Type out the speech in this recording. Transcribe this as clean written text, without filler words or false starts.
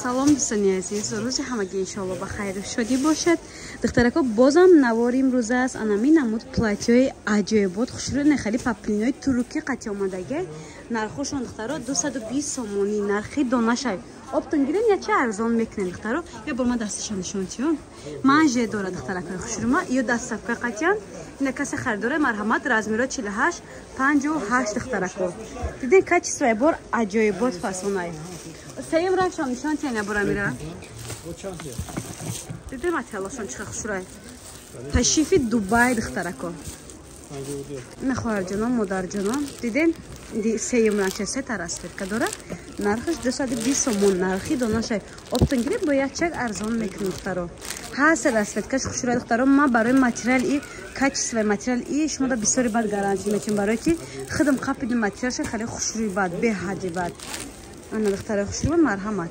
салом дӯстони азиз, рӯзи ҳамагӣ иншоалло ба хайру шодӣ бошад. духтарако бозам навори имрӯза аст. Анами намуд платьёи аҷоибот хушрӯи нехали паплинои турки қати омадага. Нархошон духтаро 220 сомонӣ нархи донашай. Оптон гирен я чӣ арзон мекунен духтаро. Я бор ма дасташон нишон тиён. Манже дора духтаракои хушрӯма. Ё дастсафка қатиян. Ина касе харидора марҳамат размиро 48 58 духтарако. Диден качествои бор аҷоибот фасонай. Сеюм ранчам нишон тиён я бора мира. Диден материалошон чиқа хушрӯй. Ташрифи Дубай духтарако. Нахоҳарҷонон, модарҷонон, диден сеюм ранча сета расветка дора. Нархиш 220 сомон, нархи донашай. Оптон гиреб бо якчак арзон мекунем духтаро. Ҳаст расветкаш хушрӯй духтаро. Ма барои материал и качествои материал и шумода бисёри бад гарантия метавонем, барое ки хидм қапиди материалша хеле хушрӯи бад, беҳади бад. Ана духтаро хушрӯй марҳамат.